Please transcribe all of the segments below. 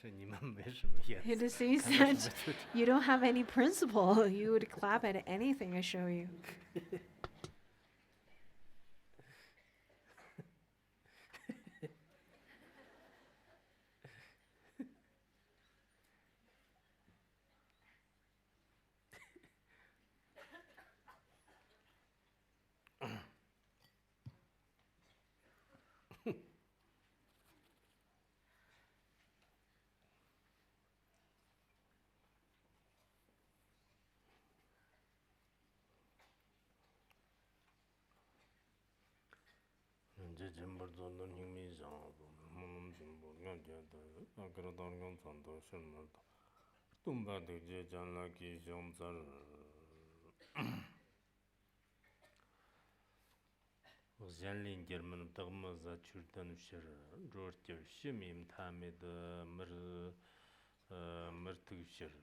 It seems that you don't have any principle. You would clap at anything I show you. Zhenlin German Dogmaza Churtan Shir, George Shimim Tamid Murtushir,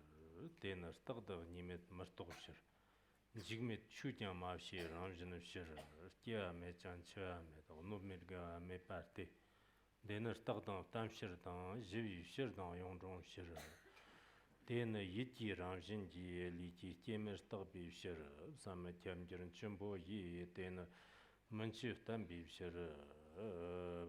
Dinner Stagda Nimet Murtushir, Jigmit Chujam Mavshir, Ramjan Shir, Tia Mechan Chamet, Numirga Me Party, Dinner Stagda Tamshir Dan, Jivi Shirdan Yongron Shir, Dinner Yiti Ramjinji, Liti Timer Stagbi Shir, Samatam Jiran Chumbo Yi, Dinner. Manchi tambi shir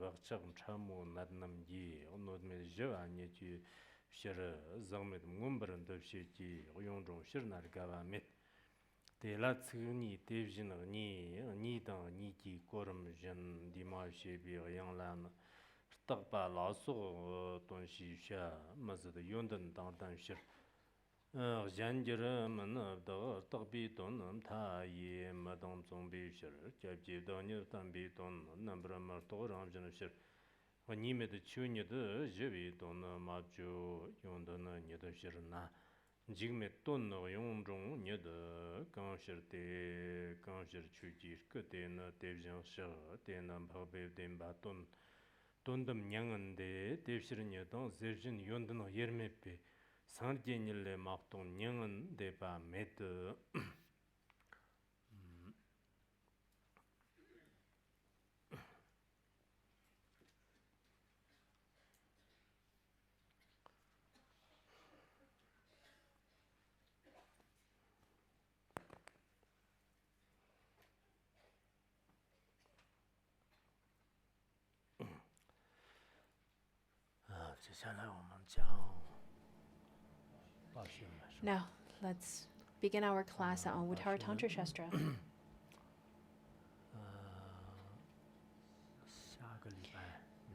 vakcham chamu nadnam yi onodme jiva nyechi shir zangmet ngumbaran dabshi ji uyongjong shir nargawa met de la tsuni devjin ni dang ni ji koram jen dima shebi yanglan tagpa laso tonshi sha mazda yondan dang shir Janjira manabda tagbi ton ta ye madam zombi shir, jabji daniel tambi ton nambra marto ramjan shir. Wanime de chunya de jevi ton mabjo yondana nyeda shir na. Jigme ton yonjong nyeda kanshir te kanshir chujir kate na devjan shir, te na bhabe demba ton. Tondam nyangan de devshir nyedan zerjin yondana yermepe. 상진일레 막동 냥은 데바 메드 Now, let's begin our class on Uttaratantra Shastra.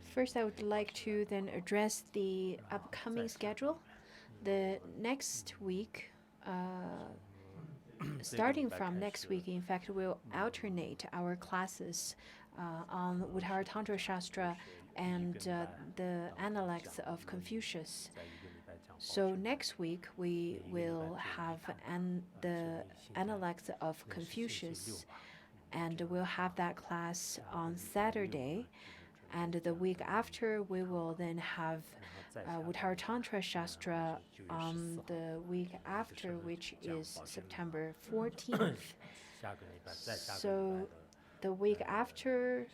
First, I would like to then address the upcoming schedule. The next week, starting from next week, in fact, we'll alternate our classes on Uttaratantra Shastra and the Analects of Confucius. So next week we will have the Analects of Confucius, and we'll have that class on Saturday. And the week after, we will then have Uttaratantra Shastra on the week after, which is September 14th. So the week after,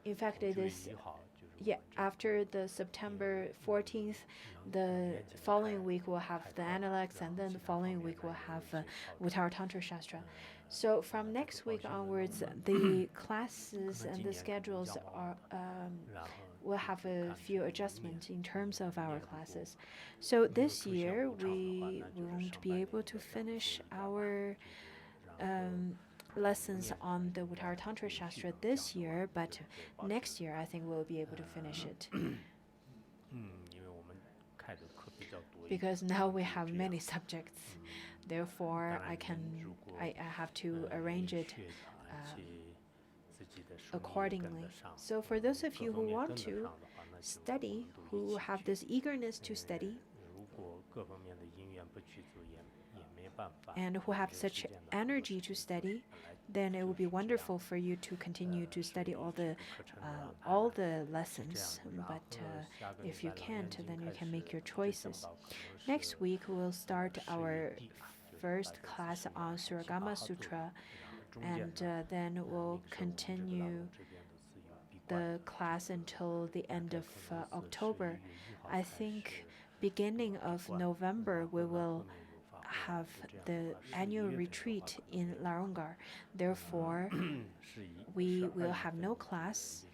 in fact, it is after the September 14th, the following week we'll have the Analects, and then the following week we'll have Uttaratantra Shastra. So from next week onwards, the classes and the schedules will have a few adjustments in terms of our classes. So this year we won't be able to finish our lessons on the Uttaratantra Shastra this year, but next year I think we'll be able to finish it. Because now we have many subjects, therefore I have to arrange it accordingly. So for those of you who want to study, who have this eagerness to study, and who have such energy to study, then it would be wonderful for you to continue to study all the lessons. But if you can't, then you can make your choices. Next week we'll start our first class on Suragama Sutra, and then we'll continue the class until the end of October. I think beginning of November we will have the annual retreat in Larungar. Therefore, we will have no class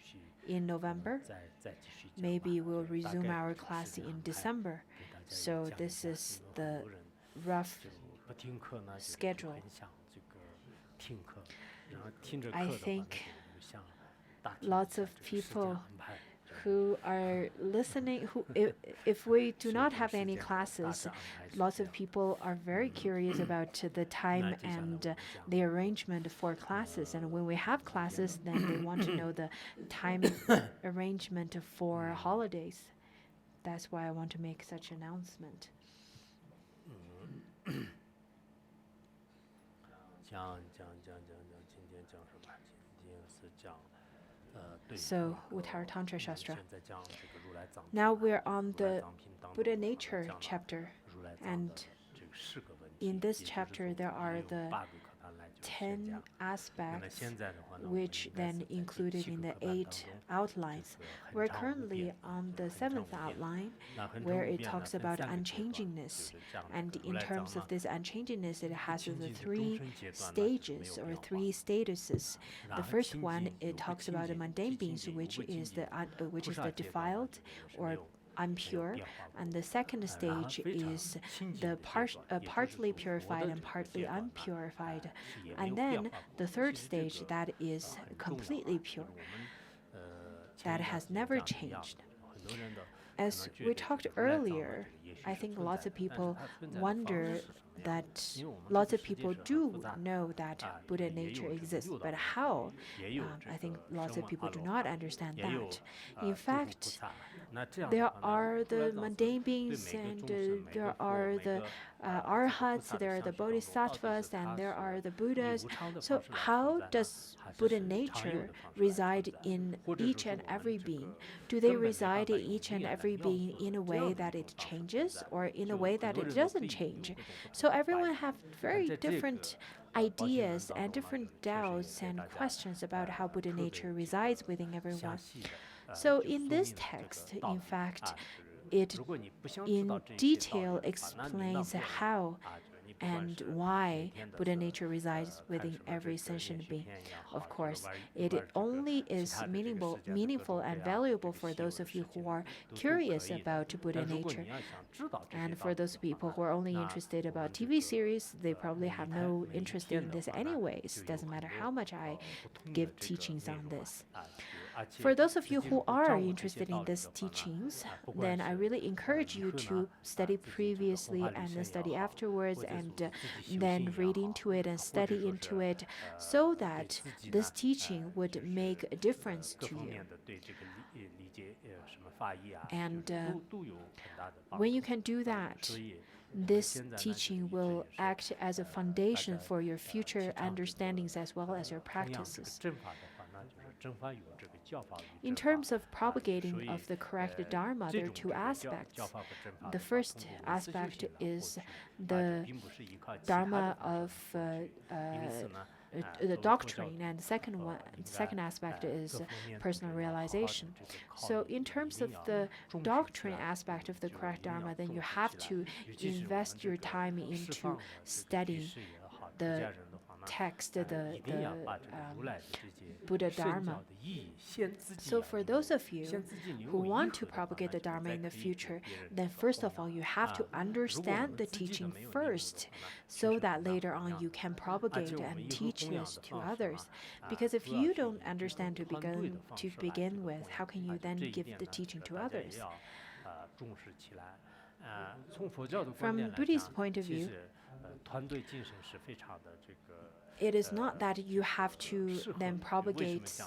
in November. Maybe we'll resume our class in December. So this is the rough schedule. I think lots of people who are listening, if we do not have any classes, lots of people are very curious about the time and the arrangement for classes. And when we have classes, then they want to know the time arrangement for holidays. That's why I want to make such an announcement. So, Uttaratantra Shastra. Now we're on the Buddha nature chapter, and in this chapter there are the 10 aspects which then included in the 8 outlines. We're currently on the 7th outline where it talks about unchangingness, and in terms of this unchangingness it has the 3 stages or 3 statuses. The first one, it talks about the mundane beings, which is the defiled or impure, and the second stage is the partly purified and partly unpurified, and then the third stage, that is completely pure, that has never changed. As we talked earlier, I think lots of people wonder that lots of people do know that Buddha nature exists, but how? I think lots of people do not understand that. In fact, there are the mundane beings, and there are the arhats, there are the bodhisattvas, and there are the Buddhas. So how does Buddha nature reside in each and every being? Do they reside in each and every being in a way that it changes, or in a way that it doesn't change? So everyone have very different ideas and different doubts and questions about how Buddha nature resides within everyone. So in this text, in fact, it in detail explains how and why Buddha nature resides within every sentient being. Of course, it only is meaningful and valuable for those of you who are curious about Buddha nature. And for those people who are only interested about TV series, they probably have no interest in this anyways. Doesn't matter how much I give teachings on this. For those of you who are interested in these teachings, then I really encourage you to study previously and then study afterwards, and then read into it and study into it, so that this teaching would make a difference to you. And when you can do that, this teaching will act as a foundation for your future understandings as well as your practices. In terms of propagating of the correct Dharma, there are 2 aspects. The first aspect is the Dharma of the doctrine, and the second aspect is personal realization. So in terms of the doctrine aspect of the correct Dharma, then you have to invest your time into studying the text, the Buddha Dharma. So for those of you who want to propagate the Dharma in the future, then first of all, you have to understand the teaching first, so that later on you can propagate and teach this to others. Because if you don't understand to begin with, how can you then give the teaching to others? From Buddhist point of view, it is not that you have to then propagate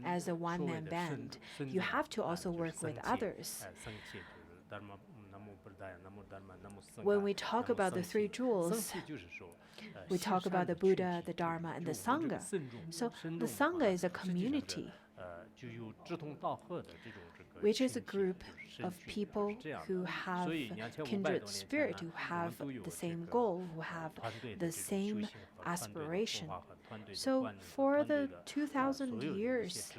as a one-man band. You have to also work with others. When we talk about the 3 jewels, we talk about the Buddha, the Dharma, and the Sangha. So the Sangha is a community, which is a group of people who have kindred spirit, who have the same goal, who have the same aspiration. So for the 2,000 years,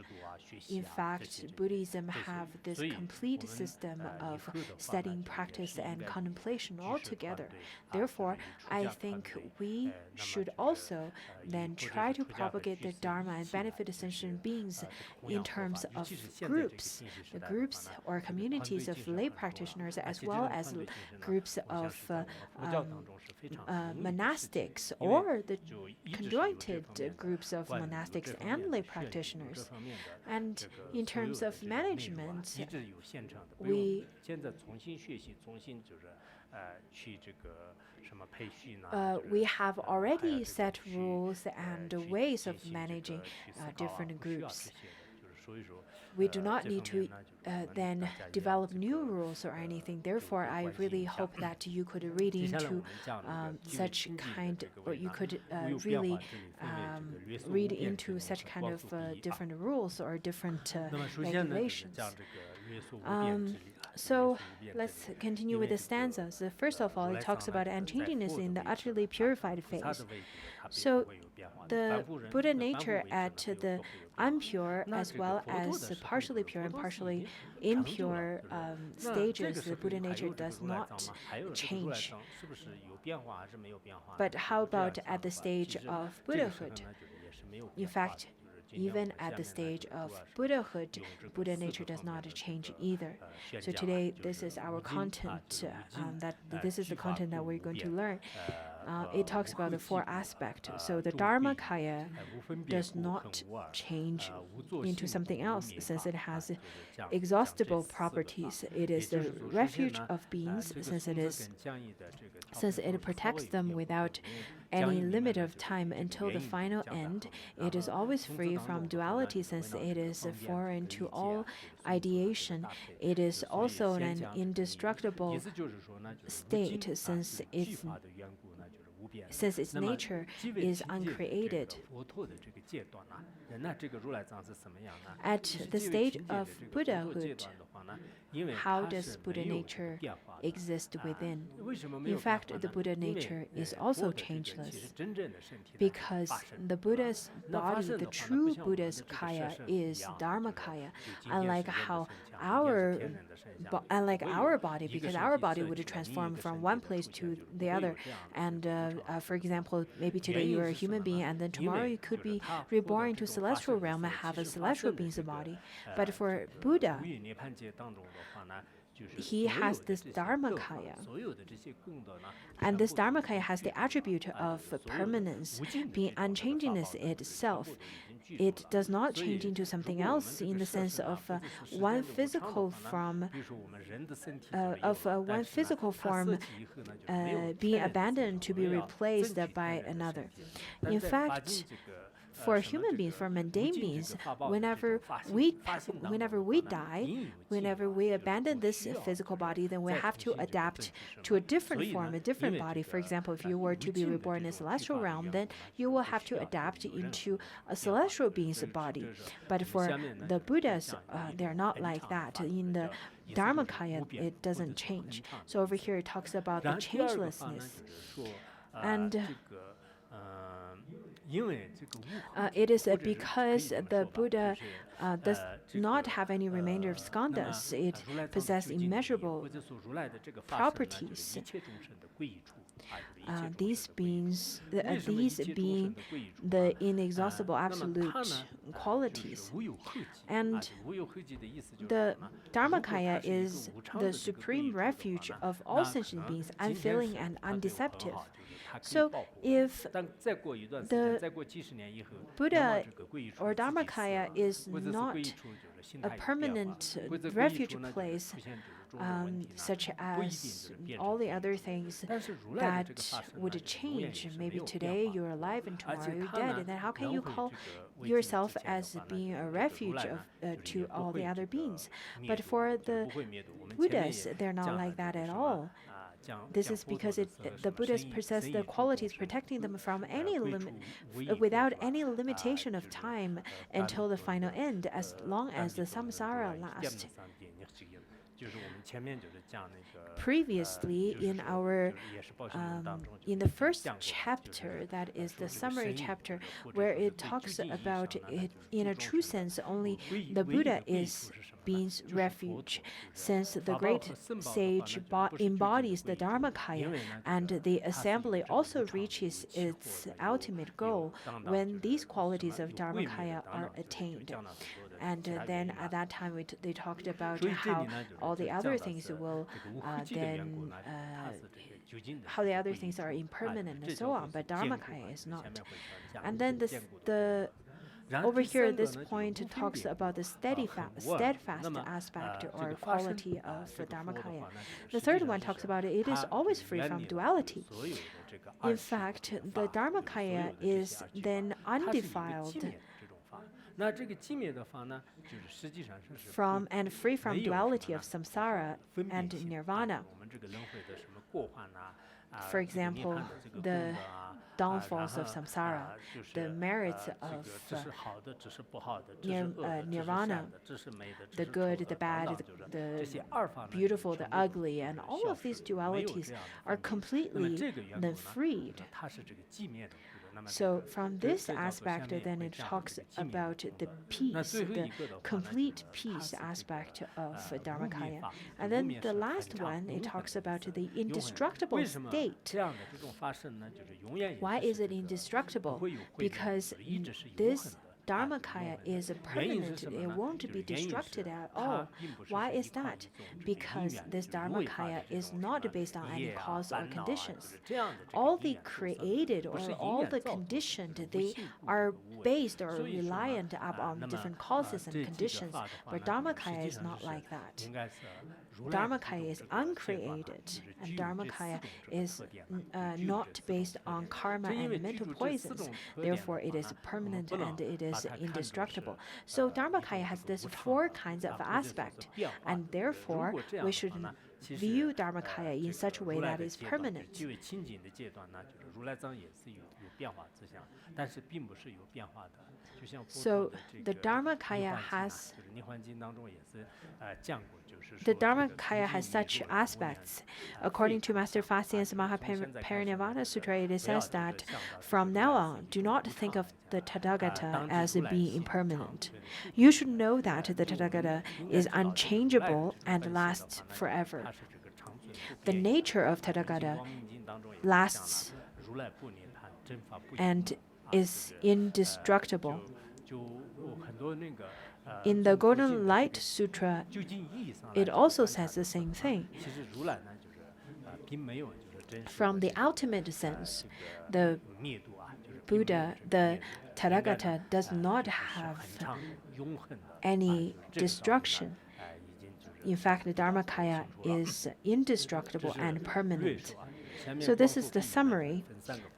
in fact, Buddhism have this complete system of studying, practice, and contemplation all together. Therefore, I think we should also then try to propagate the Dharma and benefit the sentient beings in terms of groups, the groups or communities of lay practitioners, as well as groups of monastics or the conjoined groups of monastics and lay practitioners. And in terms of management, we have already set rules and ways of managing different groups. We do not need to then develop new rules or anything. Therefore, I really hope that you could read into such kind, or you could really read into such kind of different rules or different regulations. So let's continue with the stanzas. First of all, it talks about unchangingness in the utterly purified phase. So the Buddha nature at the impure as well as partially pure and partially impure stages, the Buddha nature does not change. But how about at the stage of Buddhahood? In fact, even at the stage of Buddhahood, Buddha nature does not change either. So today, this is our content. This is the content that we're going to learn. It talks about the four aspects. So the Dharmakaya does not change into something else since it has exhaustible properties. It is the refuge of beings since it protects them without any limit of time until the final end. It is always free from duality since it is foreign to all ideation. It is also an indestructible state since its nature is uncreated. At the stage of Buddhahood, how does Buddha nature exist within? In fact, the Buddha nature is also changeless because the Buddha's body, the true Buddha's kaya, is Dharmakaya, unlike our body, because our body would transform from one place to the other. And for example, maybe today you are a human being, and then tomorrow you could be reborn into celestial realm and have a celestial being's body. But for Buddha, he has this Dharmakaya. And this Dharmakaya has the attribute of permanence, being unchangingness itself. It does not change into something else in the sense of one physical form being abandoned to be replaced by another. In fact, for human beings, for mundane beings, whenever we die, whenever we abandon this physical body, then we have to adapt to a different form, a different body. For example, if you were to be reborn in a celestial realm, then you will have to adapt into a celestial being's body. But for the Buddhas, they're not like that. In the Dharmakaya, it doesn't change. So over here, it talks about the changelessness. And it is because the Buddha does not have any remainder of skandhas. It possesses immeasurable properties. These being the inexhaustible absolute qualities. And the Dharmakaya is the supreme refuge of all sentient beings, unfailing and undeceptive. So if the Buddha or Dharmakaya is not a permanent refuge place, such as all the other things that would change. Maybe today you're alive and tomorrow you're dead. And then how can you call yourself as being a refuge to all the other beings? But for the Buddhas, they're not like that at all. This is because the Buddhas possess the qualities protecting them from without any limitation of time until the final end, as long as the samsara lasts. Previously, in the first chapter, that is the summary chapter, where it talks about it in a true sense, only the Buddha is being's refuge, since the great sage embodies the Dharmakaya, and the assembly also reaches its ultimate goal when these qualities of Dharmakaya are attained. And then at that time, they talked about how all the other things will how the other things are impermanent and so on, but Dharmakaya is not. And then over here, this point talks about the steadfast aspect or quality of Dharmakaya. The third one talks about it is always free from duality. In fact, the Dharmakaya is then undefiled from and free from duality of samsara and nirvana. For example, the downfalls of samsara, the merits of nirvana, the good, the bad, the beautiful, the ugly, and all of these dualities are completely then freed. So from this aspect, then it talks about the peace, the complete peace aspect of Dharmakaya. And then the last one, it talks about the indestructible state. Why is it indestructible? Because this Dharmakaya is permanent, it won't be destructed at all. Why is that? Because this Dharmakaya is not based on any cause or conditions. All the created or all the conditioned, they are based or reliant upon different causes and conditions, but Dharmakaya is not like that. Dharmakaya is uncreated, and Dharmakaya is not based on karma and mental poisons. Therefore, it is permanent and it is indestructible. So Dharmakaya has these four kinds of aspect, and therefore we should view Dharmakaya in such a way that is permanent. So the Dharmakaya has such aspects. According to Master Fa Xian's Mahaparinirvana Sutra, it says that from now on, do not think of the Tathagata as being impermanent. You should know that the Tathagata is unchangeable and lasts forever. The nature of Tathagata lasts and is indestructible. In the Golden Light Sutra, it also says the same thing. From the ultimate sense, the Buddha, the Tathagata, does not have any destruction. In fact, the Dharmakaya is indestructible and permanent. So this is the summary.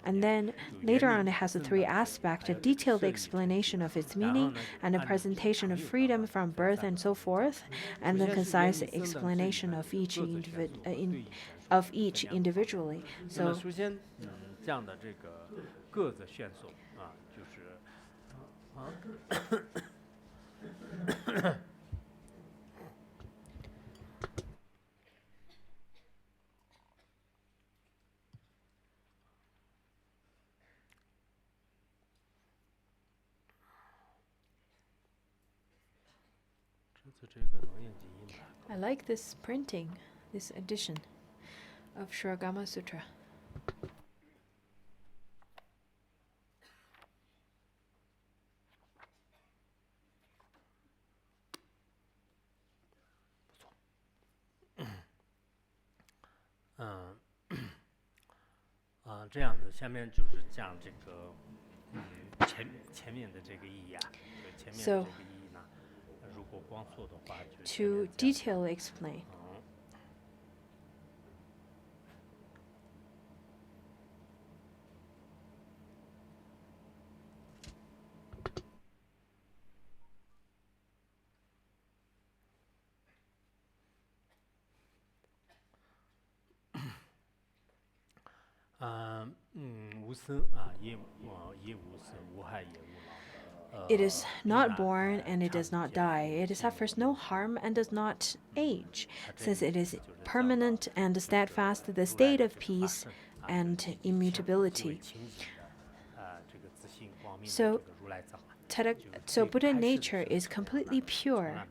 And then later on, it has the three aspects, a detailed explanation of its meaning, and a presentation of freedom from birth and so forth, and the concise explanation of each individually. So I like this printing, this edition of Shuragama Sutra. So, to detail explain. It is not born and it does not die. It suffers no harm and does not age, since it is permanent and steadfast, the state of peace and immutability. So, so Buddha nature is completely pure,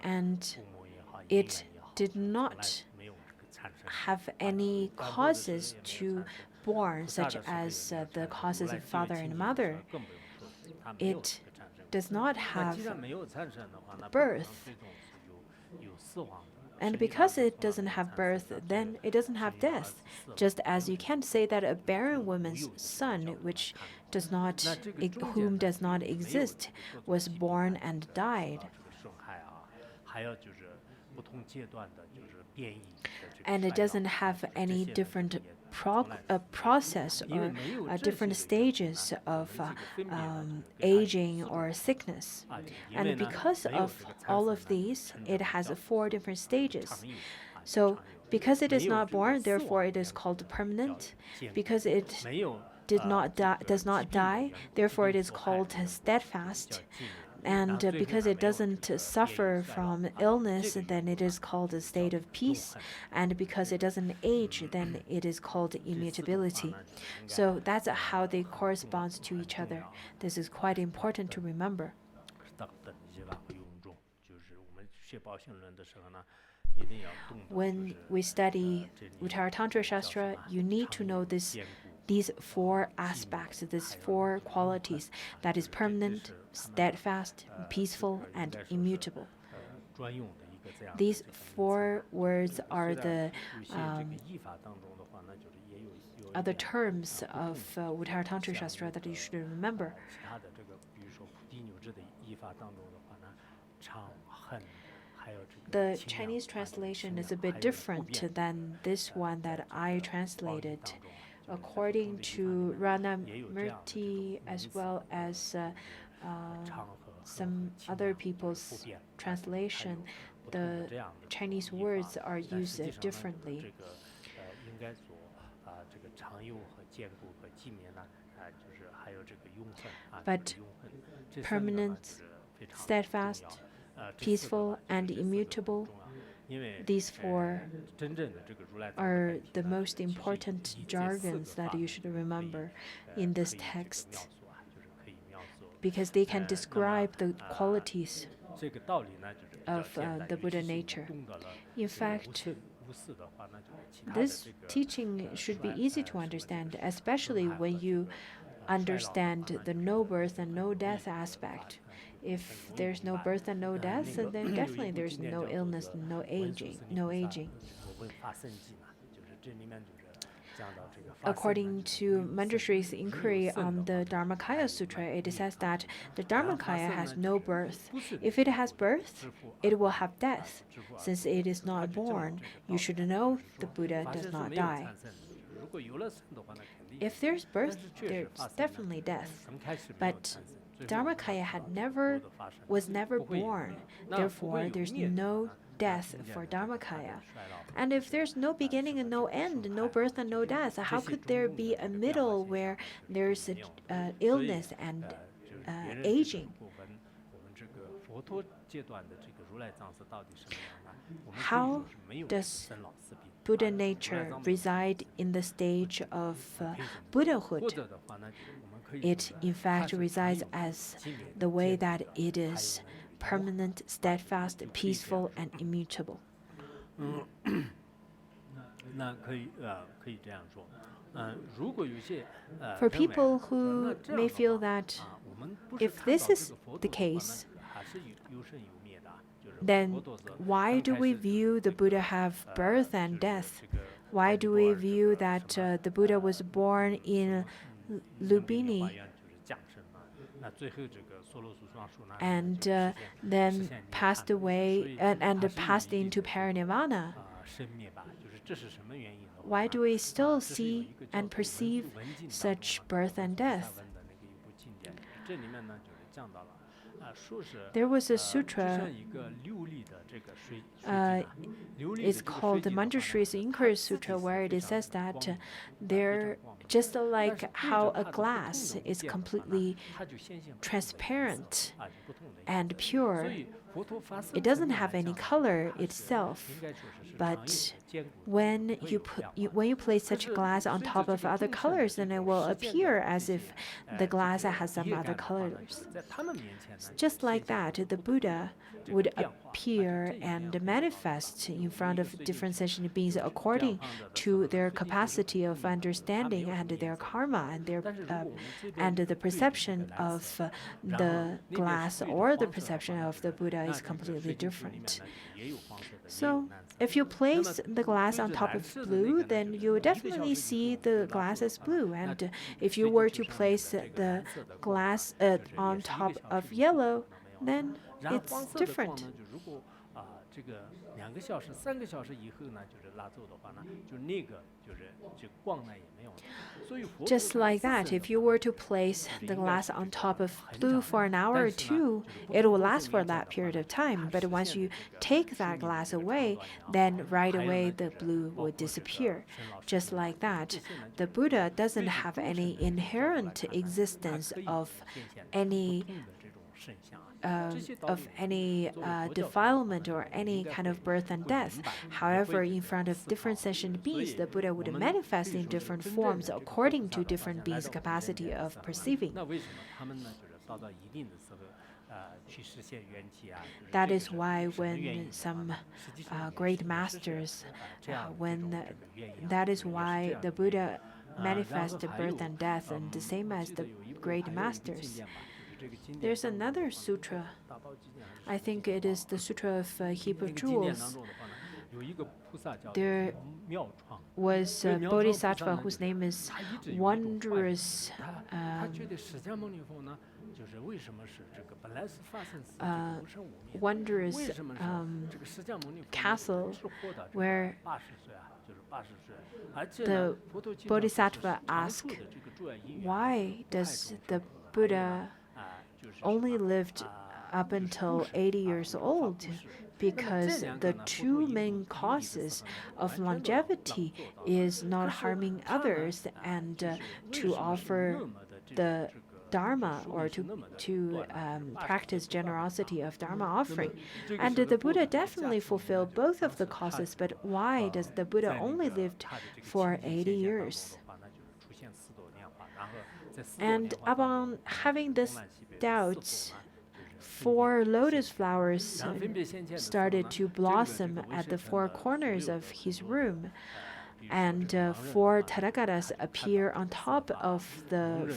and it did not have any causes to born, such as the causes of father and mother. It does not have birth. And because it doesn't have birth, then it doesn't have death. Just as you can't say that a barren woman's son, whom does not exist, was born and died. And it doesn't have any different process or different stages of aging or sickness. And because of all of these, it has 4 different stages. So because it is not born, therefore it is called permanent. Because it does not die, therefore it is called steadfast. And because it doesn't suffer from illness, then it is called a state of peace. And because it doesn't age, then it is called immutability. So that's how they correspond to each other. This is quite important to remember. When we study Uttaratantra Shastra, you need to know these 4 aspects, these 4 qualities, that is permanent, steadfast, peaceful, and immutable. These 4 words are the other terms of Uttaratantra Shastra that you should remember. The Chinese translation is a bit different than this one that I translated. According to Ranamurti, as well as some other people's translation, the Chinese words are used differently. But permanent, steadfast, peaceful, and immutable, these 4 are the most important jargons that you should remember in this text, because they can describe the qualities of the Buddha nature. In fact, this teaching should be easy to understand, especially when you understand the no birth and no death aspect. If there's no birth and no death, then definitely there's no illness, no aging. According to Manjushri's inquiry on the Dharmakaya Sutra, it says that the Dharmakaya has no birth. If it has birth, it will have death. Since it is not born, you should know the Buddha does not die. If there's birth, there's definitely death. But Dharmakaya was never born. Therefore, there's no death for Dharmakaya. And if there's no beginning and no end, no birth and no death, how could there be a middle where there's illness and aging? How does Buddha nature reside in the stage of Buddhahood? It, in fact, resides as the way that it is permanent, steadfast, peaceful, and immutable. For people who may feel that if this is the case, then why do we view the Buddha have birth and death? Why do we view that the Buddha was born in Lumbini and then passed away and passed into parinirvana? Why do we still see and perceive such birth and death? There was a sutra, it's called the Manjushri's Inquiry Sutra, where it says that they're just like how a glass is completely transparent and pure. It doesn't have any color itself, but when you place such a glass on top of other colors, then it will appear as if the glass has some other colors. Just like that, the Buddha would appear and manifest in front of different sentient beings according to their capacity of understanding and their karma and the perception of the glass or the perception of the Buddha is completely different. So if you place the glass on top of blue, then you will definitely see the glass as blue. And if you were to place the glass on top of yellow, then it's different. Just like that, if you were to place the glass on top of blue for an hour or two, it will last for that period of time. But once you take that glass away, then right away the blue will disappear. Just like that, the Buddha doesn't have any inherent existence of any defilement or any kind of birth and death. However, in front of different sentient beings, the Buddha would manifest in different forms according to different beings' capacity of perceiving. That is why when some great masters, that is why the Buddha manifests birth and death, and the same as the great masters. There's another sutra. I think it is the Sutra of Heap of Jewels. There was a bodhisattva whose name is Wondrous Castle, where the bodhisattva asked, why does the Buddha only lived up until 80 years old? Because the two main causes of longevity is not harming others and to offer the Dharma, or to practice generosity of Dharma offering. And the Buddha definitely fulfilled both of the causes, but why does the Buddha only lived for 80 years? And upon having this doubt, 4 lotus flowers started to blossom at the 4 corners of his room, and 4 Tathagatas appear on top of the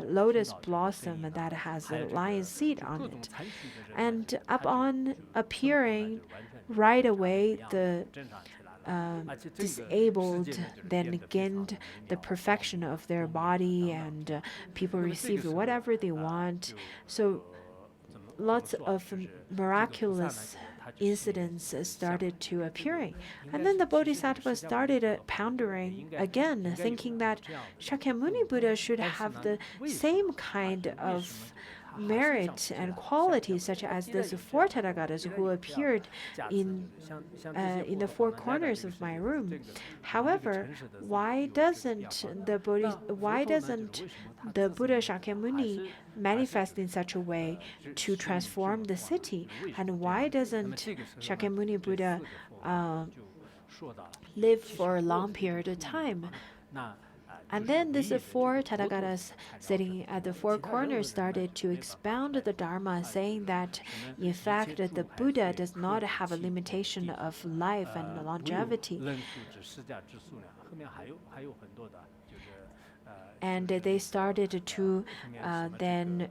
lotus blossom that has a lion's seed on it. And upon appearing, right away the disabled then gained the perfection of their body, and people received whatever they want. So lots of miraculous incidents started to appearing. And then the Bodhisattva started pondering again, thinking that Shakyamuni Buddha should have the same kind of merit and quality, such as these 4 Tathagatas who appeared in the 4 corners of my room. However, why doesn't the Buddha Shakyamuni manifest in such a way to transform the city? And why doesn't Shakyamuni Buddha live for a long period of time? And then these 4 Tathagatas sitting at the 4 corners started to expound the Dharma, saying that, in fact, the Buddha does not have a limitation of life and longevity. And they started to then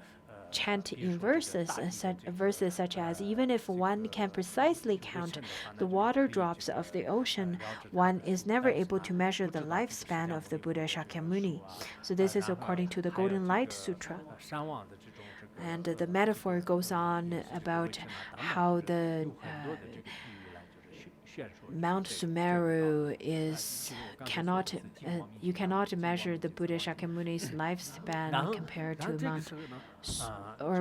chant in verses such as, even if one can precisely count the water drops of the ocean, one is never able to measure the lifespan of the Buddha Shakyamuni. So this is according to the Golden Light Sutra. And the metaphor goes on about how the Mount Sumeru is cannot you cannot measure the Buddha Shakyamuni's lifespan compared to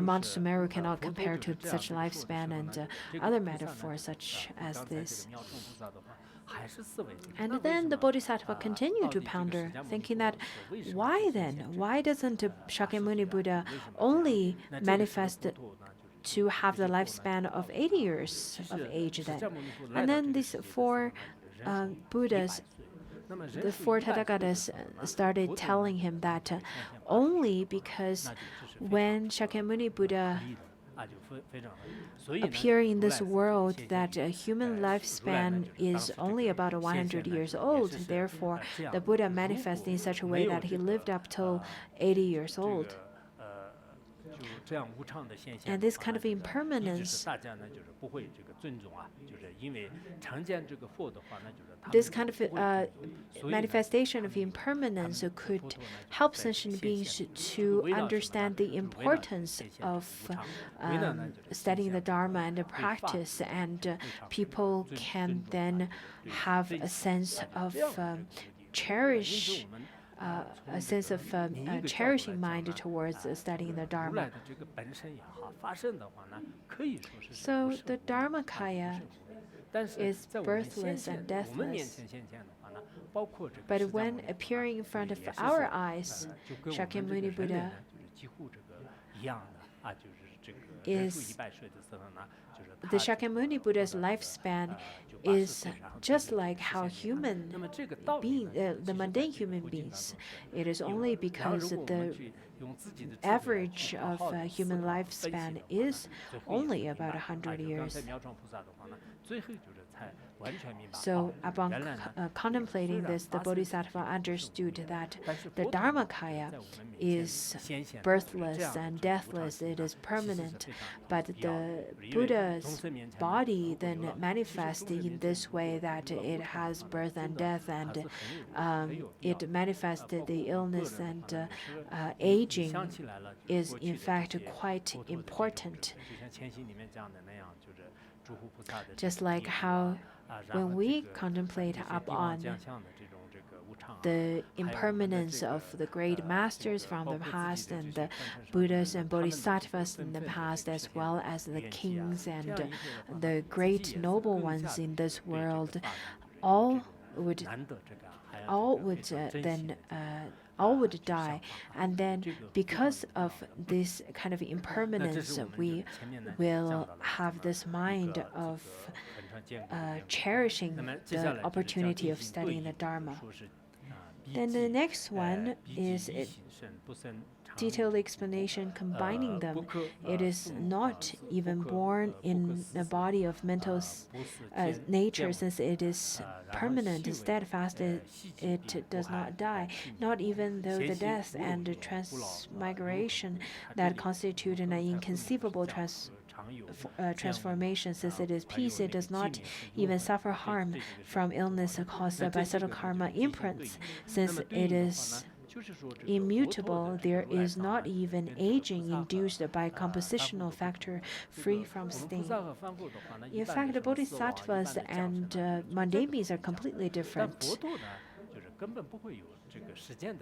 Mount Sumeru cannot compare to such lifespan and other metaphors such as this. And then the Bodhisattva continued to ponder, thinking that why then? Why doesn't Shakyamuni Buddha only manifest to have the lifespan of 80 years of age then? And then these four Buddhas, the four Tathagatas, started telling him that only because when Shakyamuni Buddha appear in this world that a human lifespan is only about 100 years old. Therefore, the Buddha manifested in such a way that he lived up till 80 years old. And this kind of impermanence, this kind of manifestation of impermanence could help sentient beings to understand the importance of studying the Dharma and the practice, and people can then have a sense of cherishing mind towards studying the Dharma. So the Dharmakaya is birthless and deathless. But when appearing in front of our eyes, Shakyamuni Buddha is the Shakyamuni Buddha's lifespan is just like how human being, the mundane human beings. It is only because the average of human lifespan is only about 100 years. So upon contemplating this, the Bodhisattva understood that the Dharmakaya is birthless and deathless, it is permanent, but the Buddha's body then manifests in this way that it has birth and death, and it manifested the illness, and aging is in fact quite important. Just like how when we contemplate upon the impermanence of the great masters from the past and the Buddhas and Bodhisattvas in the past, as well as the kings and the great noble ones in this world, all would die, and then because of this kind of impermanence, we will have this mind of cherishing the opportunity of studying the Dharma. Then the next one is a detailed explanation combining them. It is not even born in the body of mental nature, since it is permanent, steadfast, it does not die, not even though the death and the transmigration that constitute an inconceivable transformation. Since it is peace, it does not even suffer harm from illness caused by subtle karma imprints. Since it is immutable, there is not even aging induced by compositional factor free from stain. In fact, the bodhisattvas and mundane beings are completely different.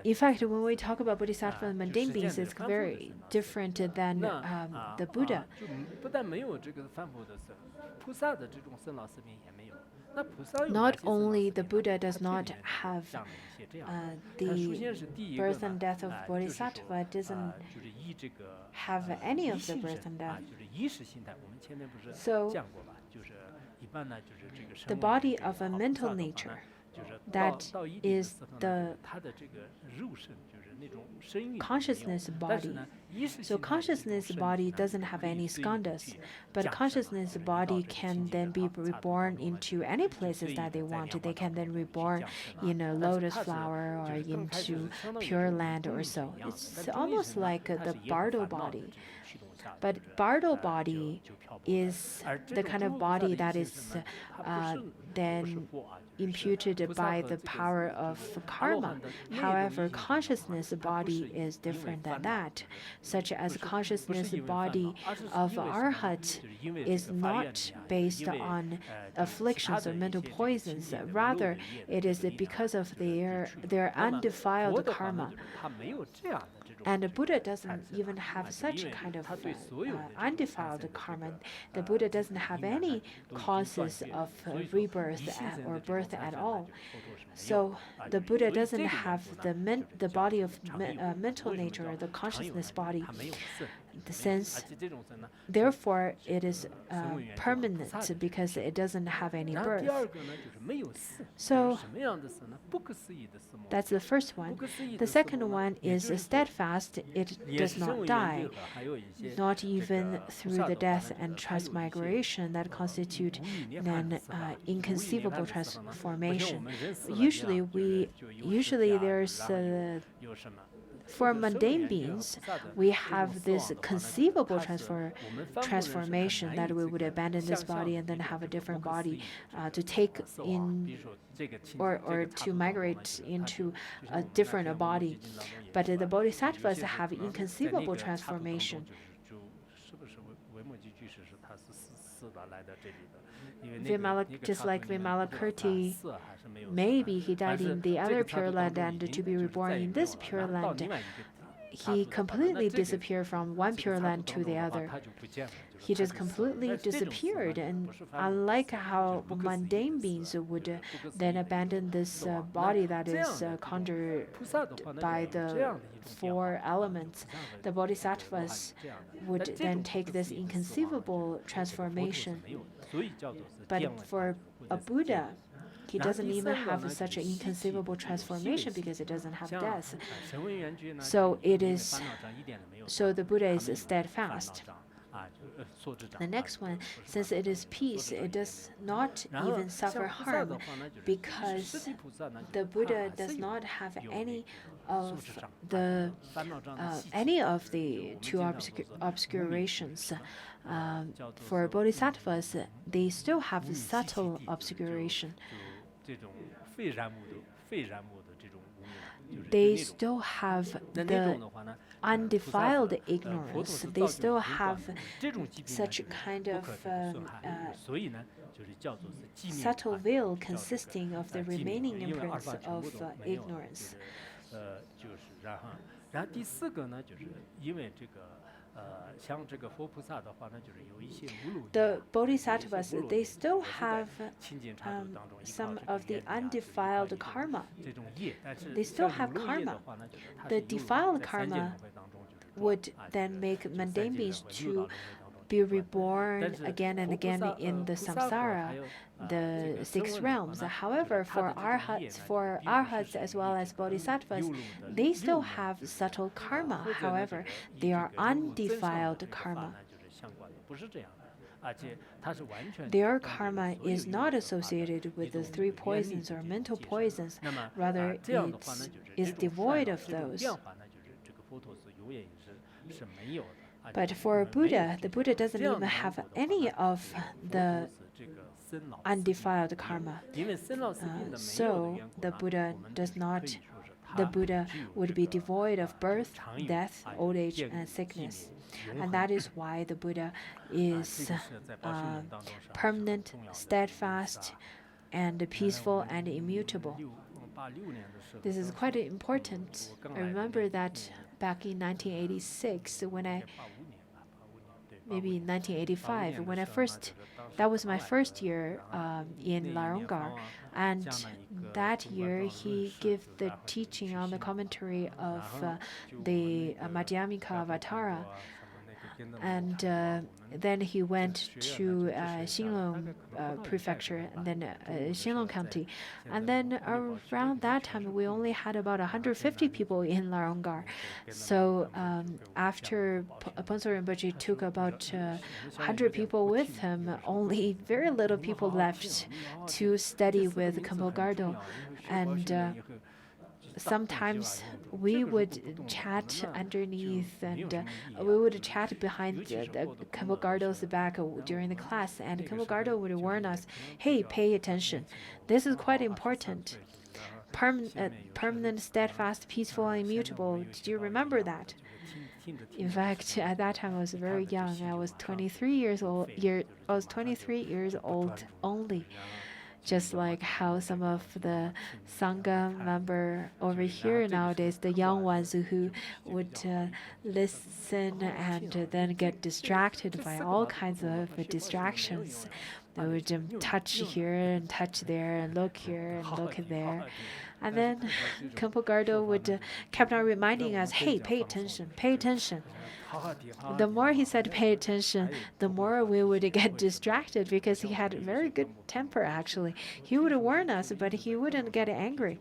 In fact, when we talk about bodhisattva and mundane beings, it's very different than the Buddha. Not only the Buddha does not have the birth and death of bodhisattva, doesn't have any of the birth and death. So the body of a mental nature, that is the consciousness body. So consciousness body doesn't have any skandhas, but consciousness body can then be reborn into any places that they want. They can then reborn in a lotus flower or into Pure Land or so. It's almost like the Bardo body. But Bardo body is the kind of body that is then imputed by the power of karma. However, consciousness body is different than that, such as consciousness body of arhat is not based on afflictions or mental poisons. Rather, it is because of their undefiled karma. And the Buddha doesn't even have such kind of undefiled karma. The Buddha doesn't have any causes of rebirth or birth at all. So the Buddha doesn't have the body of mental nature, or the consciousness body. Therefore, it is permanent because it doesn't have any birth. So that's the first one. The second one is steadfast. It does not die, not even through the death and transmigration that constitute an inconceivable transformation. Usually there's for mundane beings, we have this conceivable transformation that we would abandon this body and then have a different body to take in or to migrate into a different body. But the bodhisattvas have inconceivable transformation. Just like Vimalakirti, maybe he died in the other Pure Land, and to be reborn in this Pure Land, he completely disappeared from one Pure Land to the other. He just completely disappeared. And unlike how mundane beings would then abandon this body that is conjured by the four elements, the bodhisattvas would then take this inconceivable transformation. But for a Buddha, he doesn't even have such an inconceivable transformation because it doesn't have death. So the Buddha is steadfast. The next one, since it is peace, it does not even suffer harm because the Buddha does not have any of the two obscurations. For bodhisattvas, they still have subtle obscuration. They still have the undefiled ignorance. They still have such a kind of subtle veil consisting of the remaining imprints of ignorance. The bodhisattvas, they still have some of the undefiled karma. They still have karma. The defiled karma would then make mundane beings to be reborn again and again in the samsara, the 6 realms. However, for arhats as well as bodhisattvas, they still have subtle karma. However, they are undefiled karma. Their karma is not associated with the 3 poisons or mental poisons. Rather, it is devoid of those. But for Buddha, the Buddha doesn't even have any of the undefiled karma. So the Buddha would be devoid of birth, death, old age, and sickness. And that is why the Buddha is permanent, steadfast, and peaceful and immutable. This is quite important. I remember that back in 1986, maybe in 1985, that was my first year in Larongar, and that year he gave the teaching on the commentary of the Madhyamika Avatara, and then he went to Xinlong prefecture and then Xinlong County. And then around that time, we only had about 150 people in Larongar. So after Ponso Rinpoche took about 100 people with him, only very little people left to study with Khenpo Gardo. And sometimes we would chat underneath, and we would chat behind the Campogardo's back during the class, and Campogardo would warn us, "Hey, pay attention. This is quite important. Permanent, steadfast, peaceful, and immutable. Do you remember that?" In fact, at that time I was very young. I was 23 years old. I was 23 years old only. Just like how some of the Sangha member over here nowadays, the young ones who would listen and then get distracted by all kinds of distractions. They would touch here and touch there and look here and look there. And then Kempo Gardo would kept on reminding us, "Hey, pay attention, pay attention." The more he said pay attention, the more we would get distracted because he had a very good temper actually. He would warn us, but he wouldn't get angry.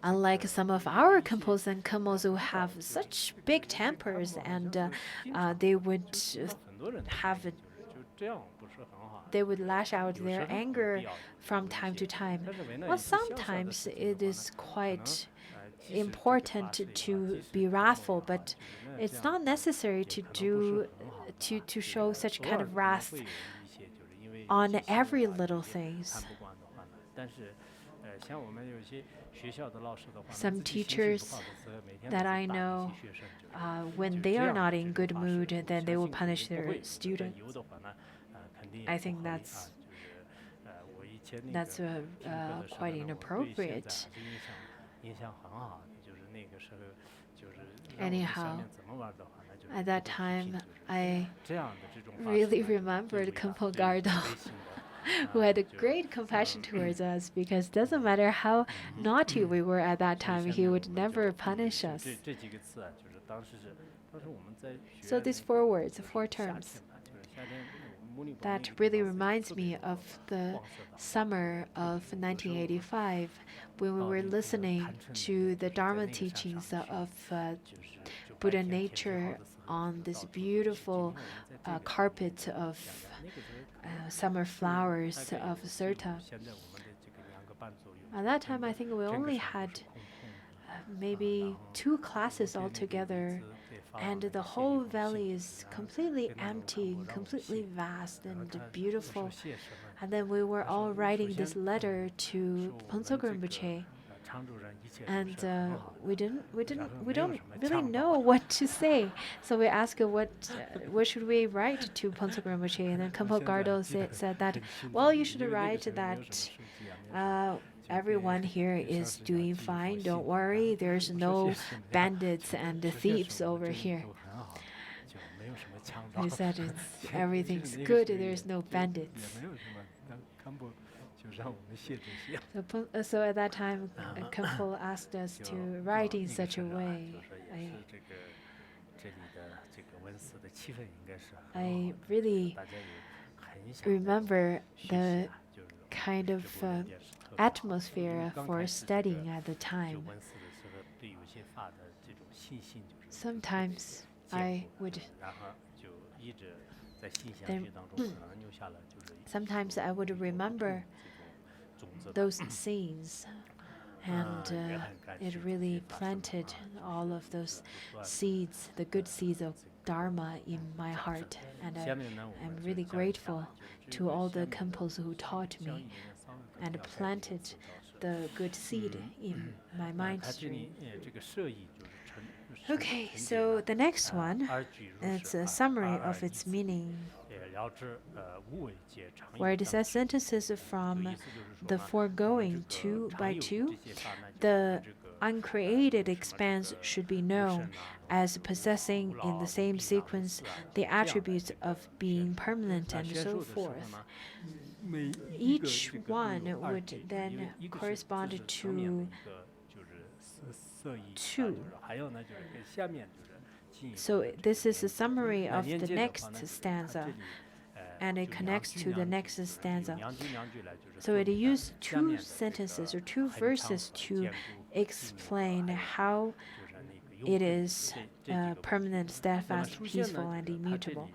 Unlike some of our Kempos and Kemos who have such big tempers, and they would have they would lash out their anger from time to time. Well, sometimes it is quite important to be wrathful, but it's not necessary to show such kind of wrath on every little things. Some teachers that I know, when they are not in good mood, then they will punish their students. I think that's quite inappropriate. Anyhow, at that time, I really remembered Kempo Gardo, who had a great compassion towards us, because it doesn't matter how naughty we were at that time, he would never punish us. So these 4 words, 4 terms, that really reminds me of the summer of 1985 when we were listening to the Dharma teachings of Buddha nature on this beautiful carpet of summer flowers of Sirta. At that time, I think we only had maybe 2 classes altogether, and the whole valley is completely empty, completely vast and beautiful. And then we were all writing this letter to Phuntsog Rinpoche, and we don't really know what to say. So we asked what should we write to Phuntsog Rinpoche, and then Kempo Gardo said that, well, you should write that everyone here is doing fine. Don't worry, there's no bandits and thieves over here. He said everything's good. There's no bandits. So at that time, Kempo asked us to write in such a way. I really remember the kind of atmosphere for studying at the time. Sometimes I would remember those scenes, and it really planted all of those seeds, the good seeds of Dharma in my heart, and I'm really grateful to all the Kempos who taught me and planted the good seed in my mind stream. Okay, so the next one, it's a summary of its meaning, where it says sentences from the foregoing 2 by 2. The uncreated expanse should be known as possessing in the same sequence the attributes of being permanent and so forth. Each one would then correspond to 2. So this is a summary of the next stanza, and it connects to the next stanza. So it used 2 sentences or 2 verses to explain how it is permanent, steadfast, peaceful, and immutable.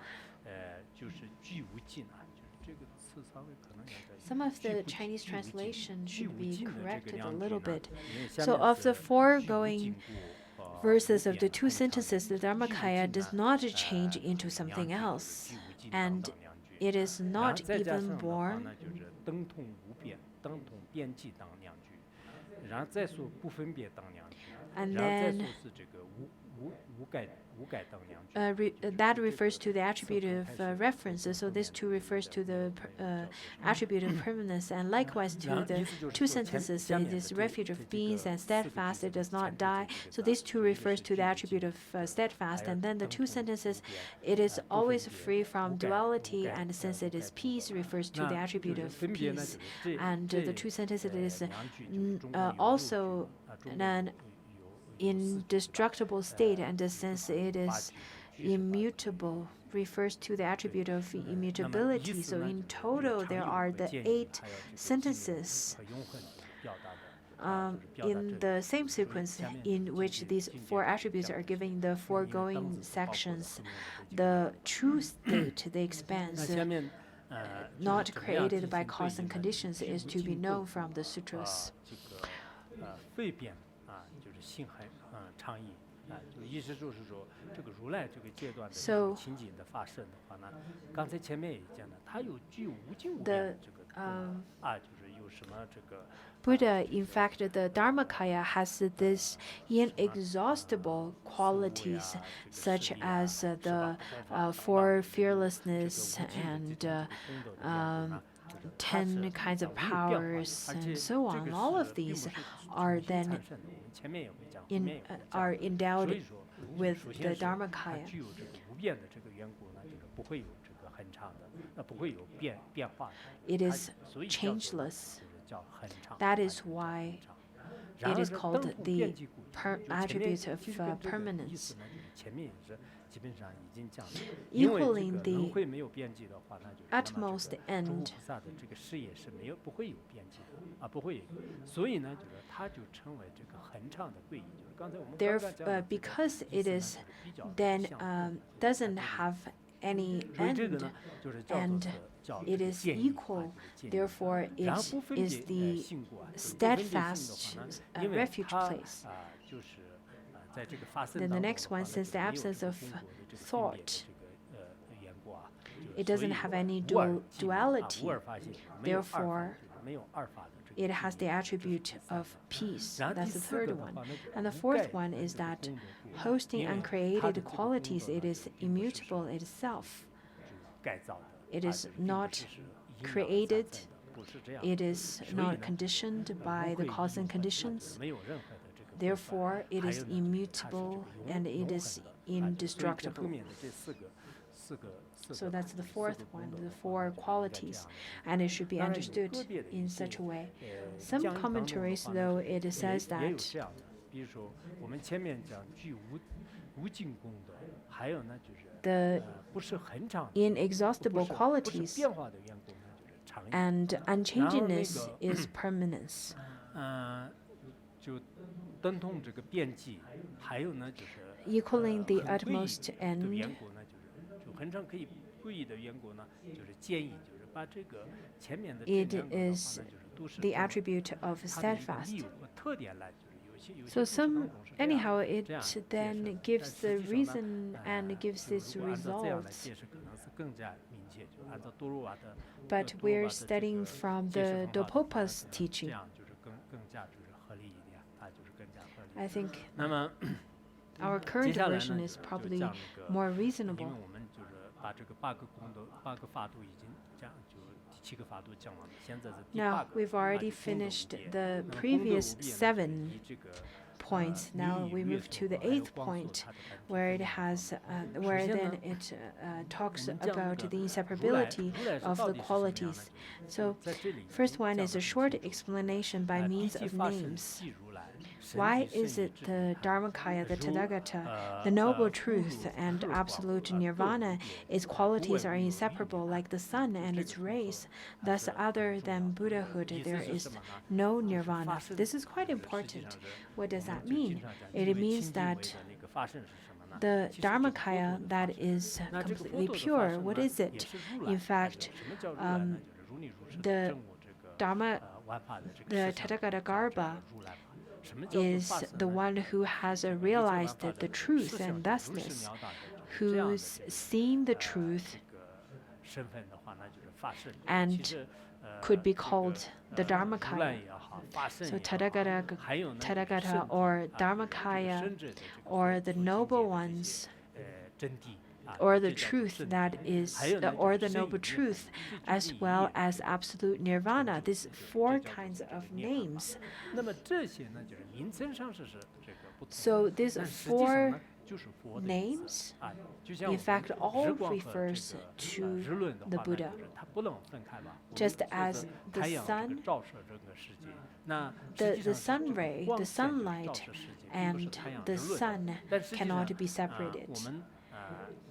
Some of the Chinese 寂无尽， translation 寂 should 无 be 尽的这个 corrected a 两句 little 呢， bit. 因为下 So 面 of 是 the 寂无 foregoing 尽故， verses of the 无 two 变通常 sentences, the 寂无尽 Dharmakaya 呢， does not change 这 into 个 something 两句 else, 就是寂无尽当 and 当两句， it is 然后 not 再加 even 上的话 born. 呢，就是灯通无变，灯通变际当两句，然后再说不分别当两句， And 然后再 then 说是这个无改当两句。 that refers to the attribute of reference. So this two refers to the attribute of permanence, and likewise to the two sentences. It is refuge of beings and steadfast. It does not die. So this two refers to the attribute of steadfast. And then the two sentences, it is always free from duality, and since it is peace, refers to the attribute of peace. And the two sentences, it is also an indestructible state, and since it is immutable, refers to the attribute of immutability. So in total, there are the 8 sentences in the same sequence in which these 4 attributes are given in the foregoing sections. The true state, the expanse, not created by cause and conditions, is to be known from the sutras. 废变就是性还倡议就意思就是说，这个如来这个阶段的情景的发生的话呢，刚才前面也讲了，它有具有无尽无变的这个就是有什么这个。 Buddha, in fact, the Dharmakaya has these inexhaustible qualities, such as the 4 fearlessness and 10 kinds of powers, and so on. All of these are then are endowed with the Dharmakaya. It is changeless. That is why it is called the attribute of permanence. Equaling the utmost end. Therefore, because it is then doesn't have any end, and it is equal, therefore it is the steadfast refuge place. Then the next one, since the absence of thought, it doesn't have any duality, therefore it has the attribute of peace. That's the third one. And the fourth one is that hosting uncreated qualities, it is immutable itself. It is not created, it is not conditioned by the cause and conditions. Therefore, it is immutable and it is indestructible. So that's the fourth one, the 4 qualities, and it should be understood in such a way. Some commentaries, though, it says that the inexhaustible qualities and unchangingness is permanence. Equaling the utmost end. It is the attribute of steadfast. So anyhow, it then gives the reason and gives its results. But we're studying from the Dopopa's teaching. I think our current version is probably more reasonable. Now, we've already finished the previous 7 points. Now we move to the 8th point, where it has, where then it talks about the inseparability of the qualities. So, first one is a short explanation by means of names. Why is it the Dharmakaya, the Tathagata, the noble truth, and absolute nirvana, its qualities are inseparable like the sun and its rays? Thus, other than Buddhahood, there is no nirvana. This is quite important. What does that mean? It means that the Dharmakaya that is completely pure, what is it? In fact, the Dharma, 万法的这个 the 实相 Tathagata 如来法。什么叫做 is 法身 the 呢？ one who has 一切万 realized 法 the 的 truth 实相 and 就如是 thusness, 渺大的这样的 who's 这个 seen the truth 这个身份的话，那就是法身。其 and 实 could be 这个 called the 如来 Dharmakaya. 也好，法身 So 也好， Tathagata, 还有呢就是 Tathagata 圣体 or 这个 Dharmakaya 圣者的这个 or 所 the 境 noble 界的这些 ones 真谛 or the 这叫做 truth 圣 that 谛。 还 is 有呢 or 就 the 是深 noble 以涅槃 truth 最接 as 近一 well 业 as absolute nirvana. These 这 four 叫做 kinds 这个 of 涅槃法。 names. 那么这些呢，就是名称上是这个不同， So these 但实际上 four 呢就是佛的意思 names 就像 in 我 fact 们 all 日光和 refers 这个 to 日论的 the 话呢， Buddha. 就是它不能分开吧。我们 Just 说 as 是 the 太阳这个 sun, 照射整个世界，那实际 the 上 sun 是这个 ray, 光 the 线就是照 sunlight 射世界，并不是 and 太阳 the 日论。 sun 但实际上 cannot be 我 separated. 们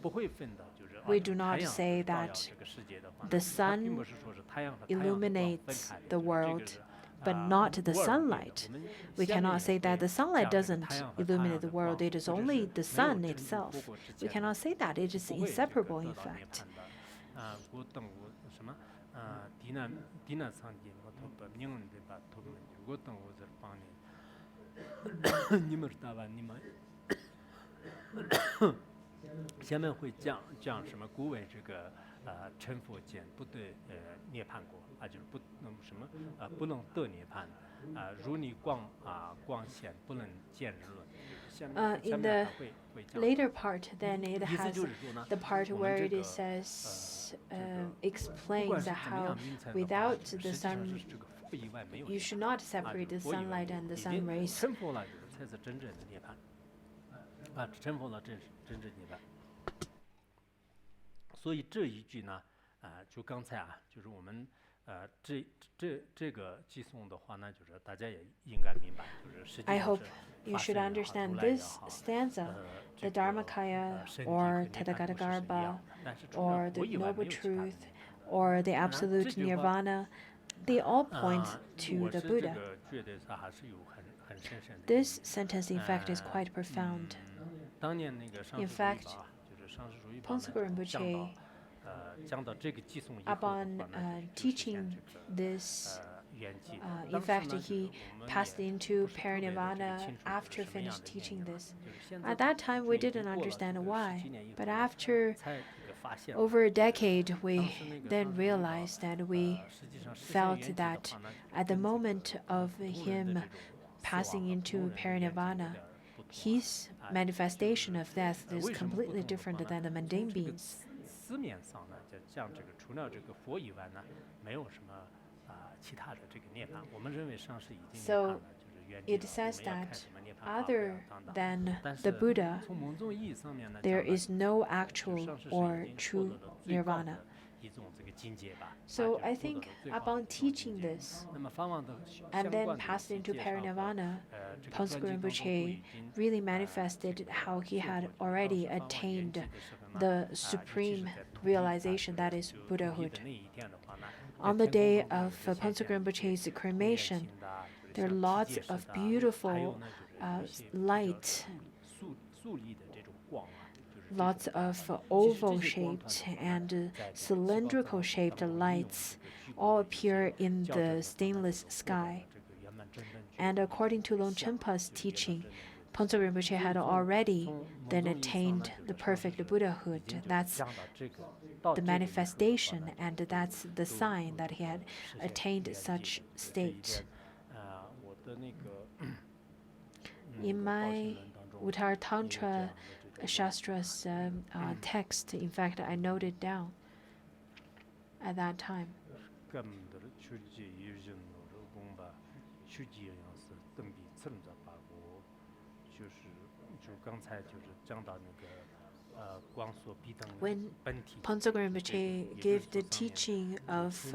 不会分的，就是 We do not 太阳 say 照耀 that 这个世界的话， the 它并 sun 不是说是太阳和太阳的光分 illuminates 开的， the 就是这个 world, 是 but not the 无二无别的。 sunlight. 我们 We 下面 cannot 也 say that 会 the sunlight 讲这个 doesn't 太阳和太 illuminate 阳 the 的光， world. It is 或者 only 是 the 没有 sun 成就 itself. 佛国之 We 前呢， cannot say that. It is 不会这个 inseparable 得 in 到涅 fact. 槃的。古等无什么迪那桑杰摩托巴宁人的巴托们，古等无是帮你，你们知道吧？你们下面会讲什么？古为这个成佛见不得涅槃果就是不能什么不能得涅槃如你光显不能见人论。下面 In the 会讲。 later part, then it 意思 has 就是说呢， the part 我们 where 这 it 个 says 不管 explains 是怎么 how 样名称的话， without 实 the 际上 sun 是这个佛以外没有 you should not separate the 佛以外 sunlight and the 已 sun 经 rays. 成佛了，才是真正的涅槃成佛了，真正涅槃。所以这一句呢，就刚才就是我们这个寄送的话呢，就是大家也应该明白，就是实际 I 上 hope 是 you 法 should 身也好， understand 如来也 this 好， stanza, 这 the 个 Dharmakaya 身体 or 和涅槃都是一 Tathagata 样的，但是除了 or 佛 the 以外没 noble 有其他的 truth 涅槃。 or the 当然 absolute 这句话 nirvana, they all point 我 to the 是这 Buddha. 个觉得它还是有很深的意 This 义。 sentence, in fact, is quite profound. 当年那个上 In 师主义 fact, 宝就是上师主义宝 Pongsu Rinpoche, 讲到这个寄送以后的 upon 话呢，就实现 teaching 这个 this, 圆寂。 in 当时 fact, 呢， he 我们 passed 也 into 不是特别的这个 parinirvana 清楚是 after 什么样 finished 的原 teaching 因 this. 就是现 At 在 that time, 就 we 已经 didn't 过了这 understand 个10 why, 几年以 but 后 after 才这个发现了。 over a decade, we 当时那个 then 上师主义宝 realized that we 实际上实现 felt 圆寂的 that 话呢， at the 跟这个 moment of 普通人的 him 这种 passing 死亡 into 普通人的圆寂有 parinirvana, 点不同 his manifestation of death is 为什么不 completely 同的 different 话呢 than the 从 mundane 这个 beings. 字面上呢，像这个除了这个佛以外呢，没有什么其他的这个涅槃。我们认为上师已经涅 So 槃了，就是圆寂 it 了。我 says 们要看 that 什么涅槃法会 other 等等。 than 但 the 是 Buddha, 从某种意义上面呢， there 讲呢 is no 就 actual 上师是 or 已经获 true 得了最高 nirvana. 的一种这个境界吧。 So 就是 I 获得 think 了最高的 upon 一种境 teaching 界 this 那么法王的 and 相 then 关的一 passed 些 into 介绍和 parinirvana, 这个 Pongsu 专辑当中都 Rinpoche 已经 really manifested how he had already attained the supreme realization that is Buddhahood. On the day of Pongsu Rinpoche's cremation, there are lots of beautiful light, lots of oval-shaped and cylindrical-shaped lights all appear in the stainless sky. And according to Longchenpa's teaching, Pongsu Rinpoche had already then attained the perfect Buddhahood. That's the manifestation, and that's the sign that he had attained such state. In my Uttaratantra Shastra's text, in fact, I noted down at that time. When Pongsu Rinpoche gave the teaching of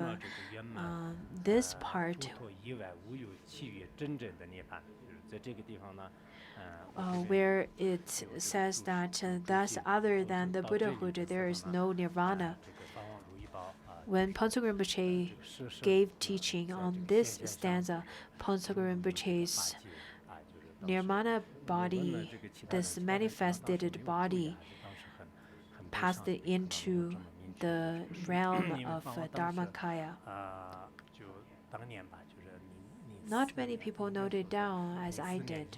this part, where it says that thus other than the Buddhahood there is no nirvana. When Pongsu Rinpoche gave teaching on this stanza, Pongsu Rinpoche's nirvana body, this manifested body, passed into the realm of Dharmakaya. Not many people noted down as I did.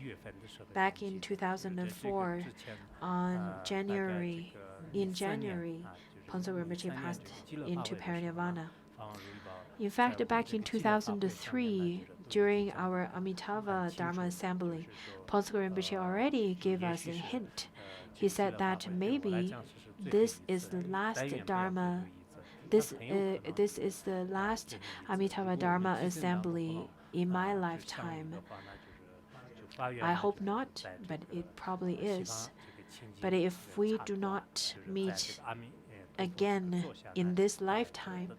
Back in 2004, in January, Ponzo Rinpoche passed into parinirvana. In fact, back in 2003, during our Amitabha Dharma Assembly, Ponzo Rinpoche already gave us a hint. He said that maybe this is the last Dharma. This is the last Amitabha Dharma Assembly in my lifetime. I hope not, but it probably is. But if we do not meet again in this lifetime,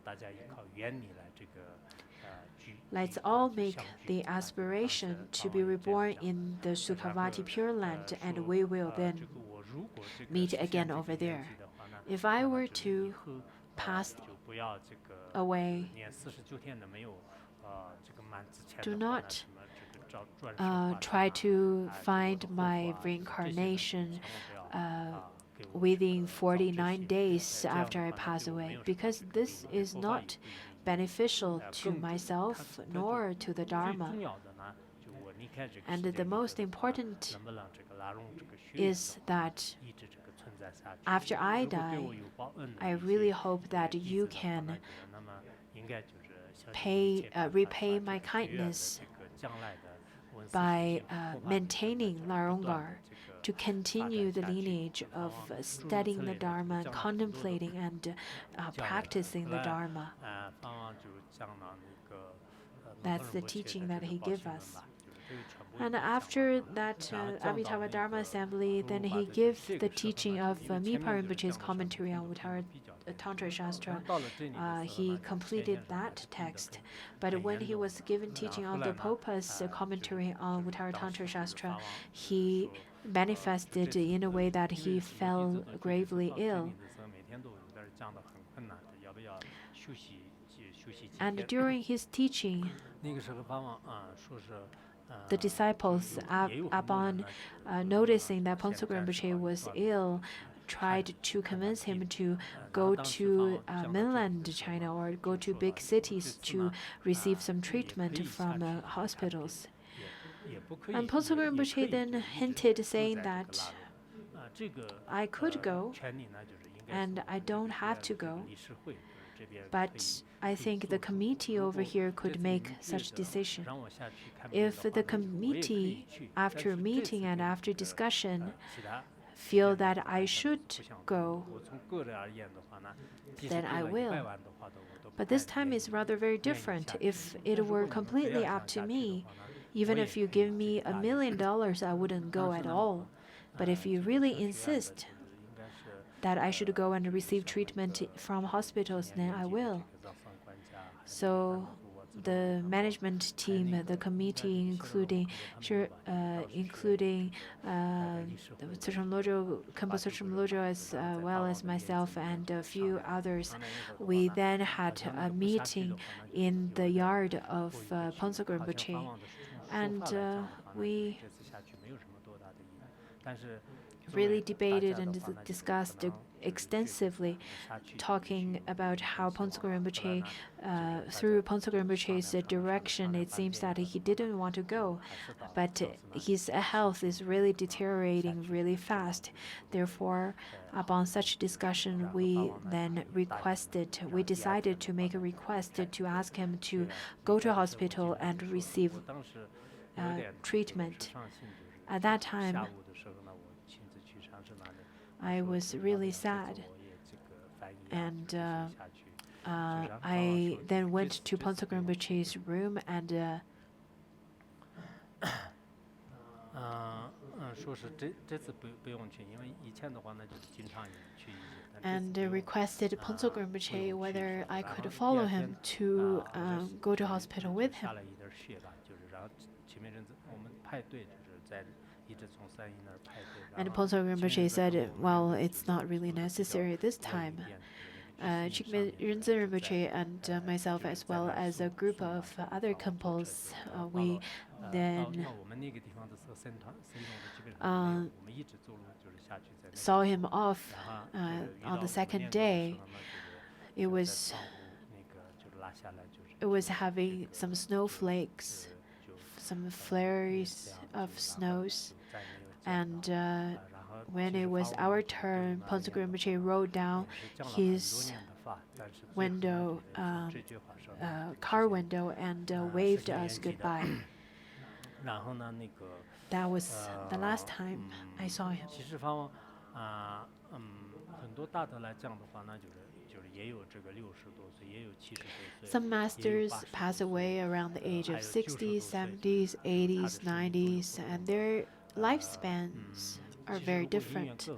let's all make the aspiration to be reborn in the Sukhavati Pure Land, and we will then meet again over there. If I were to pass away, do not try to find my reincarnation within 49 days after I pass away, because this is not beneficial to myself nor to the Dharma. And the most important is that after I die, I really hope that you can repay my kindness by maintaining Laronggar, to continue the lineage of studying the Dharma, contemplating and practicing the Dharma. That's the teaching that he gave us. And after that Amitabha Dharma Assembly, then he gave the teaching of Mipa Rinpoche's commentary on Uttaratantra Shastra. He completed that text. But when he was given teaching on the Popa's commentary on Uttaratantra Shastra, he manifested in a way that he fell gravely ill. And during his teaching, the disciples, upon noticing that Ponzo Rinpoche was ill, tried to convince him to go to mainland China or go to big cities to receive some treatment from hospitals. And Ponzo Rinpoche then hinted, saying that I could go and I don't have to go, but I think the committee over here could make such decision. If the committee, after meeting and after discussion, feel that I should go, then I will. But this time is rather very different. If it were completely up to me, even if you give me $1 million, I wouldn't go at all. But if you really insist that I should go and receive treatment from hospitals, then I will. So the management team, the committee, including Khenpo Tsotrem Lodro, as well as myself and a few others, we then had a meeting in the yard of Ponzo Rinpoche, and we really debated and discussed extensively, talking about how Ponzo Rinpoche, through Ponzo Rinpoche's direction, it seems that he didn't want to go, but his health is really deteriorating really fast. Therefore, upon such discussion, we decided to make a request to ask him to go to hospital and receive treatment. At that time, I was really sad, and I then went to Ponzo Rinpoche's room and requested Ponzo Rinpoche whether I could follow him to go to hospital with him. And Ponzo Rinpoche said, well, it's not really necessary this time. Chikme Rinzin Rinpoche and myself, as well as a group of other Khenpos, we then saw him off on the second day. It was it was having some snowflakes, some flurries of snows, and when it was our turn, Ponce Rinpoche rolled down his window, car window, and waved us goodbye. That was the last time I saw him. Some masters pass away around the age of 60s, 70s, 80s, 90s, and their lifespans are very different.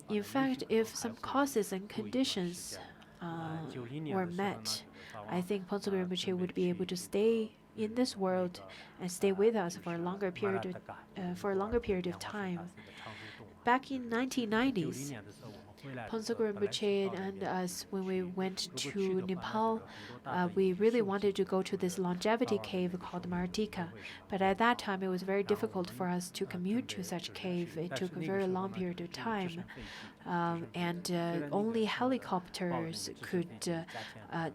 In fact, if some causes and conditions were met, I think Ponce Rinpoche would be able to stay in this world and stay with us for a longer period of time. Back in 1990s, Ponce Rinpoche and us, when we went to Nepal, we really wanted to go to this longevity cave called Maratika. But at that time, it was very difficult for us to commute to such cave. It took a very long period of time. And only helicopters could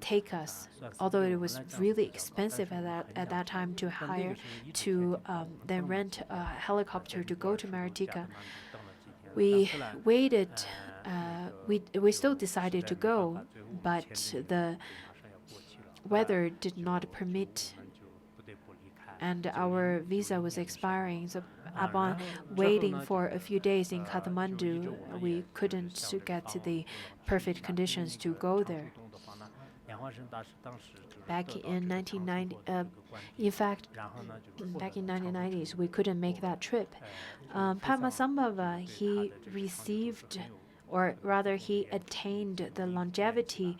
take us, although it was really expensive at that time to hire, to then rent a helicopter to go to Maratika. We waited. We still decided to go, but the weather did not permit, and our visa was expiring. So upon waiting for a few days in Kathmandu, we couldn't get the perfect conditions to go there. Back in 1990, in fact, back in 1990s, we couldn't make that trip. Padmasambhava, he received, or rather, he attained the longevity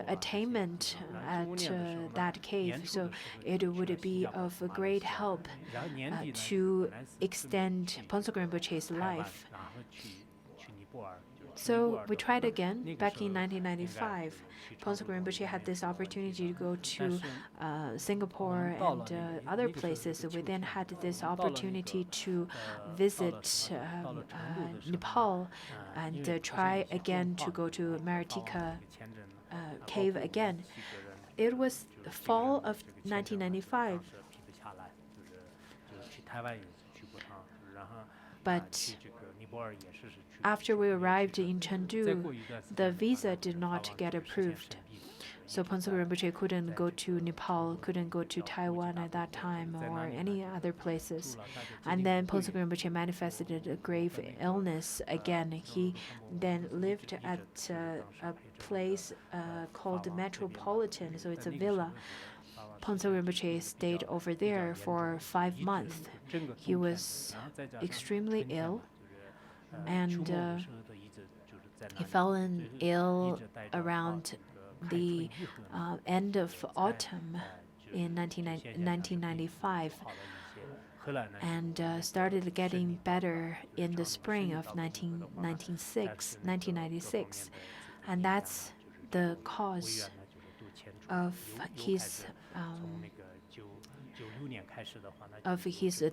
attainment at that cave, so it would be of a great help to extend Ponce Rinpoche's life. So we tried again back in 1995. Ponce Rinpoche had this opportunity to go to Singapore and other places. We then had this opportunity to visit Nepal and try again to go to Maratika cave again. It was the fall of 1995. But after we arrived in Chengdu, the visa did not get approved. So Ponce Rinpoche couldn't go to Nepal, couldn't go to Taiwan at that time or any other places. And then Ponce Rinpoche manifested a grave illness again. He then lived at a place called Metropolitan, so it's a villa. Ponce Rinpoche stayed over there for 5 months. He was extremely ill, and he fell ill around the end of autumn in 1995, and started getting better in the spring of 1996, and that's the cause of his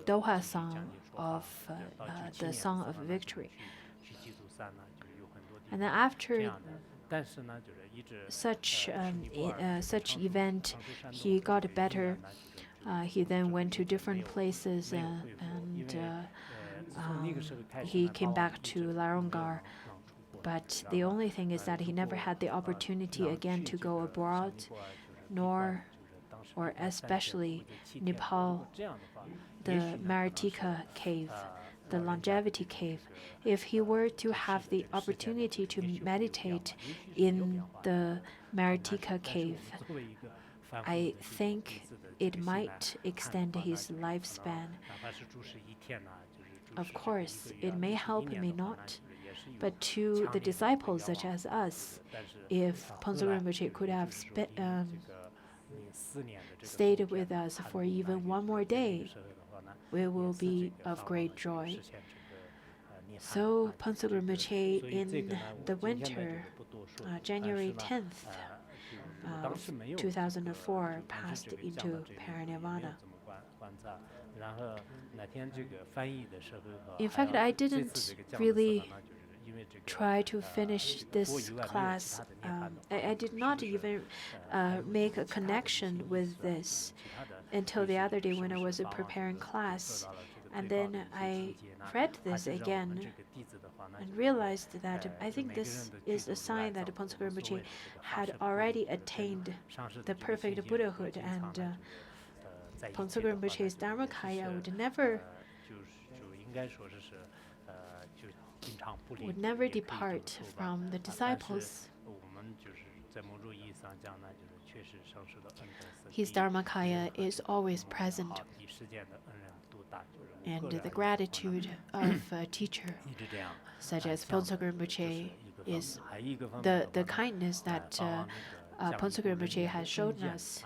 Doha song, of the Song of Victory. And then after such event, he got better. He then went to different places and he came back to Larangar. But the only thing is that he never had the opportunity again to go abroad, nor, or especially Nepal, the Maratika cave, the longevity cave. If he were to have the opportunity to meditate in the Maratika cave, I think it might extend his lifespan. Of course, it may help, may not. But to the disciples such as us, if Ponce Rinpoche could have stayed with us for even one more day, we will be of great joy. So Ponce Rinpoche in the winter, January 10th, 2004, passed into parinirvana. In fact, I didn't really try to finish this class. I did not even make a connection with this until the other day when I was preparing class. And then I read this again and realized that I think this is a sign that Pongsu Rinpoche had already attained the perfect Buddhahood, and Pongsu Rinpoche's Dharmakaya would never depart from the disciples. His Dharmakaya is always present, and the gratitude of a teacher such as Pongsu Rinpoche is the kindness that Pongsu Rinpoche has shown us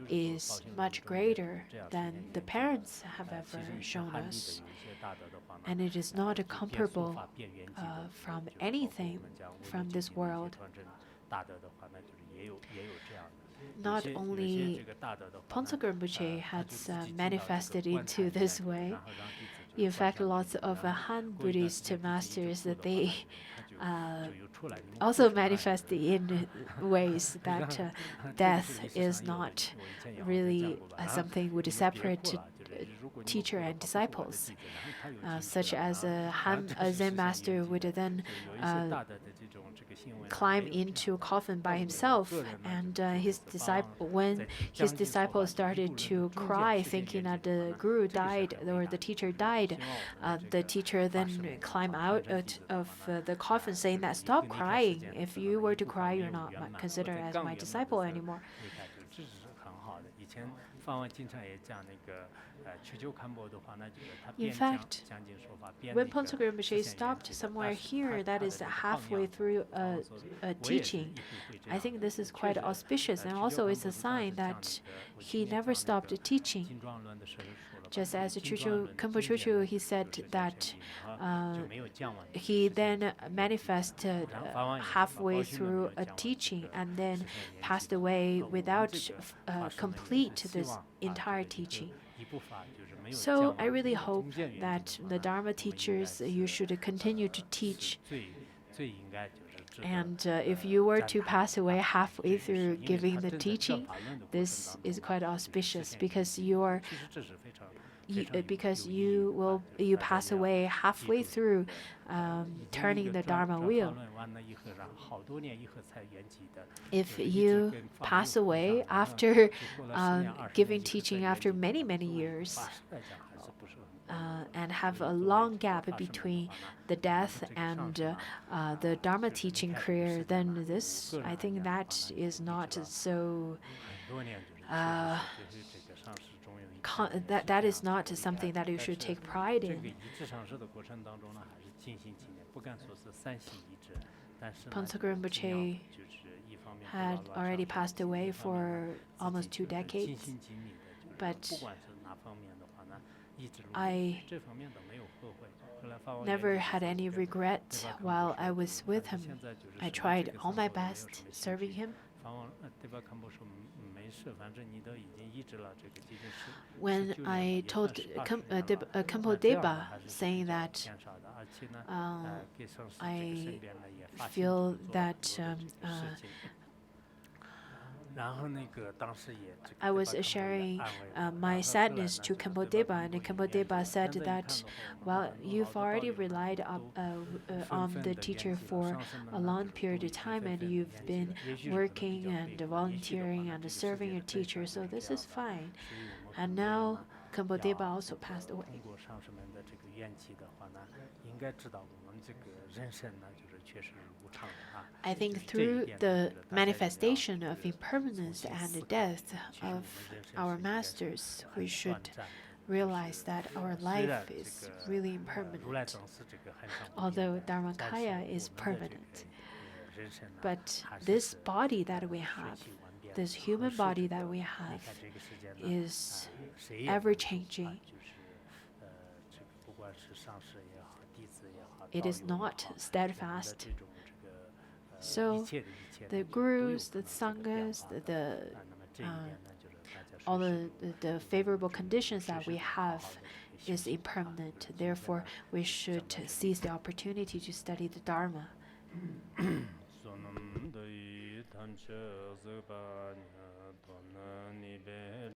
is much greater than the parents have ever shown us. And it is not comparable from anything from this world. Not only Pongsu Rinpoche has manifested into this way. In fact, lots of Han Buddhist masters that they also manifest in ways that death is not really something would separate teacher and disciples, such as a Zen master would then climb into a coffin by himself, and when his disciple started to cry, thinking that the guru died or the teacher died, the teacher then climbed out of the coffin, saying that stop crying. If you were to cry, you're not considered as my disciple anymore. In fact, when Pongsu Rinpoche stopped somewhere here, that is halfway through a teaching, I think this is quite auspicious, and also it's a sign that he never stopped teaching. Just as Khenpo Chuchu, he said that he then manifested halfway through a teaching and then passed away without complete this entire teaching. So I really hope that the Dharma teachers, you should continue to teach. And if you were to pass away halfway through giving the teaching, this is quite auspicious because you pass away halfway through turning the Dharma wheel. If you pass away after giving teaching after many, many years, and have a long gap between the death and the Dharma teaching career, then this, I think that is not so that is not something that you should take pride in. Pongsu Rinpoche had already passed away for almost 2 decades, but I never had any regret while I was with him. I tried all my best serving him. When I told Khenpo Deba saying that I feel that I was sharing my sadness to Khenpo Deba, and Khenpo Deba said that, well, you've already relied on the teacher for a long period of time, and you've been working and volunteering and serving your teacher, so this is fine. And now Khenpo Deba also passed away. I think through the manifestation of impermanence and the death of our masters, we should realize that our life is really impermanent, although Dharmakaya is permanent. But this body that we have, this human body that we have, is ever-changing. It is not steadfast. So the gurus, the sanghas, the all the favorable conditions that we have is impermanent. Therefore, we should seize the opportunity to study the Dharma. Sonam doi tanche zeba nya dona ni be